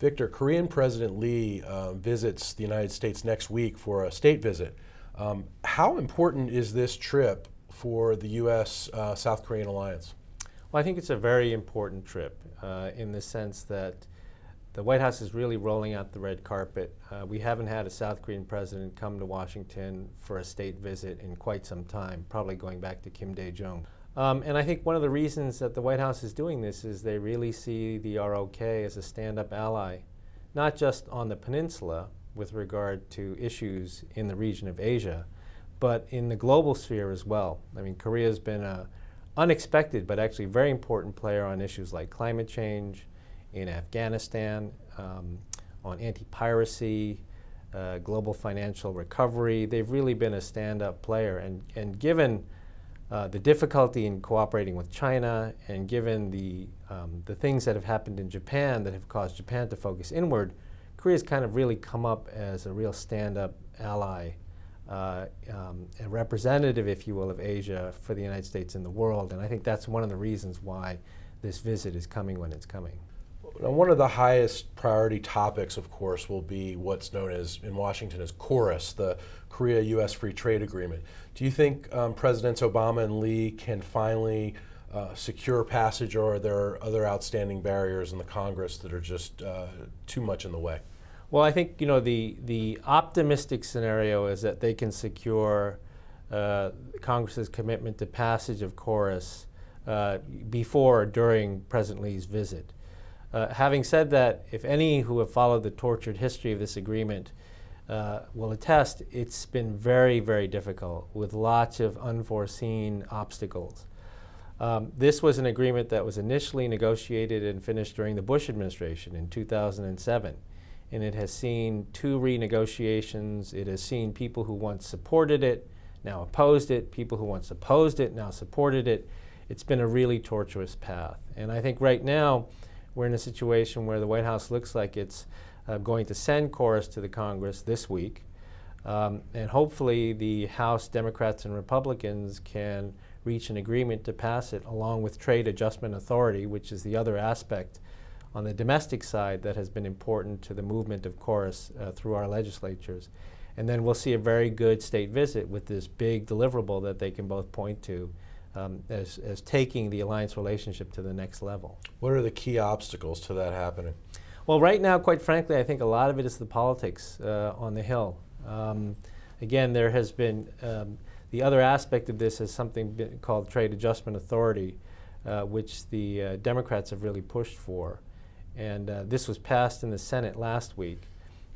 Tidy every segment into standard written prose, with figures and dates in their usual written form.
Victor, Korean President Lee visits the United States next week for a state visit. How important is this trip for the U.S.-South Korean alliance? Well, I think it's a very important trip in the sense that the White House is really rolling out the red carpet. We haven't had a South Korean president come to Washington for a state visit in quite some time, probably going back to Kim Dae-jung. And I think one of the reasons that the White House is doing this is they really see the ROK as a stand-up ally, not just on the peninsula with regard to issues in the region of Asia, but in the global sphere as well. I mean, Korea has been an unexpected but actually very important player on issues like climate change, in Afghanistan, on anti-piracy, global financial recovery. They've really been a stand-up player, and given the difficulty in cooperating with China, and given the things that have happened in Japan that have caused Japan to focus inward, Korea's kind of really come up as a real stand-up ally, a representative, if you will, of Asia for the United States in the world. And I think that's one of the reasons why this visit is coming when it's coming. Now, one of the highest priority topics, of course, will be what's known as, in Washington, as KORUS, the Korea-U.S. Free Trade Agreement. Do you think Presidents Obama and Lee can finally secure passage, or are there other outstanding barriers in the Congress that are just too much in the way? Well, I think, you know, the optimistic scenario is that they can secure Congress's commitment to passage of KORUS before or during President Lee's visit. Having said that, if any who have followed the tortured history of this agreement will attest, it's been very, very difficult with lots of unforeseen obstacles. This was an agreement that was initially negotiated and finished during the Bush administration in 2007. And it has seen 2 renegotiations. It has seen people who once supported it, now opposed it, people who once opposed it, now supported it. It's been a really tortuous path. And I think right now, we're in a situation where the White House looks like it's going to send KORUS to the Congress this week. And hopefully the House Democrats and Republicans can reach an agreement to pass it, along with Trade Adjustment Authority, which is the other aspect on the domestic side that has been important to the movement of KORUS through our legislatures. And then we'll see a very good state visit with this big deliverable that they can both point to as taking the alliance relationship to the next level. What are the key obstacles to that happening? Well, right now, quite frankly, I think a lot of it is the politics on the Hill. Again, there has been, the other aspect of this is something called Trade Adjustment Authority, which the Democrats have really pushed for. And this was passed in the Senate last week.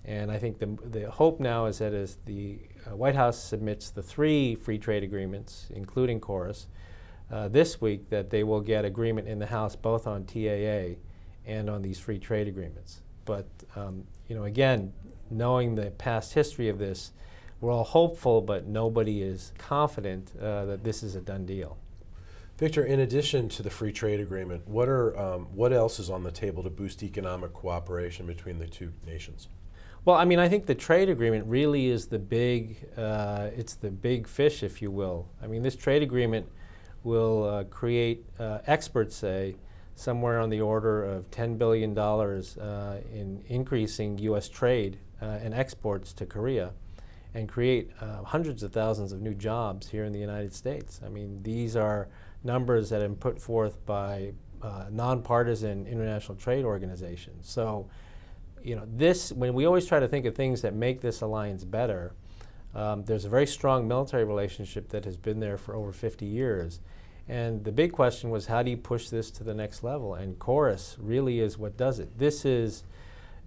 And I think the hope now is that as the White House submits the 3 free trade agreements, including KORUS, this week, that they will get agreement in the House both on TAA and on these free trade agreements. But you know, again, knowing the past history of this, we're all hopeful, but nobody is confident that this is a done deal. Victor, in addition to the free trade agreement, what else is on the table to boost economic cooperation between the 2 nations? Well, I mean, I think the trade agreement really is the big, it's the big fish, if you will. I mean, this trade agreement will create, experts say, somewhere on the order of $10 billion in increasing U.S. trade and exports to Korea, and create hundreds of thousands of new jobs here in the United States. I mean, these are numbers that have been put forth by nonpartisan international trade organizations. So, you know, this, when we always try to think of things that make this alliance better, there's a very strong military relationship that has been there for over 50 years. And the big question was, how do you push this to the next level? And KORUS really is what does it. This is,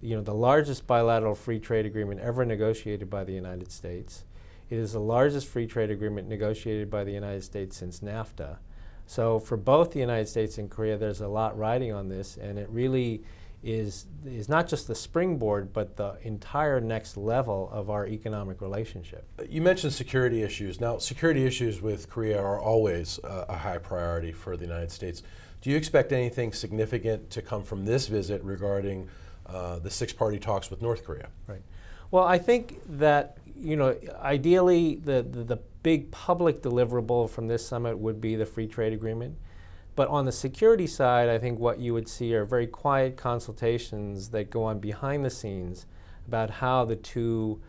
you know, the largest bilateral free trade agreement ever negotiated by the United States. It is the largest free trade agreement negotiated by the United States since NAFTA. So for both the United States and Korea, there's a lot riding on this, and it really is not just the springboard, but the entire next level of our economic relationship. You mentioned security issues. Now, security issues with Korea are always a high priority for the United States. Do you expect anything significant to come from this visit regarding the 6-party talks with North Korea? Right. Well, I think that, you know, ideally the big public deliverable from this summit would be the free trade agreement. But on the security side, I think what you would see are very quiet consultations that go on behind the scenes about how the two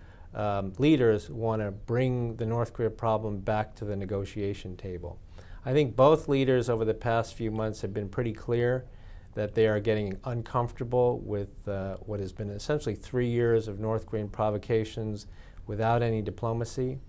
leaders want to bring the North Korea problem back to the negotiation table. I think both leaders over the past few months have been pretty clear that they are getting uncomfortable with what has been essentially 3 years of North Korean provocations without any diplomacy.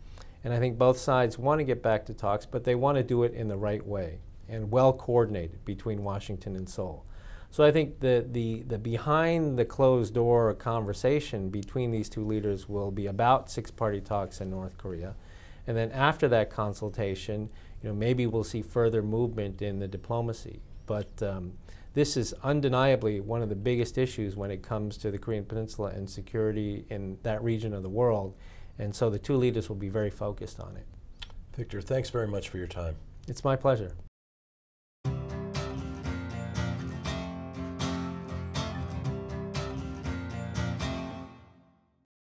And I think both sides want to get back to talks, but they want to do it in the right way and well coordinated between Washington and Seoul. So I think the behind the closed door conversation between these two leaders will be about six-party talks in North Korea. And then after that consultation, maybe we'll see further movement in the diplomacy. But this is undeniably one of the biggest issues when it comes to the Korean Peninsula and security in that region of the world. And so the two leaders will be very focused on it. Victor, thanks very much for your time. It's my pleasure.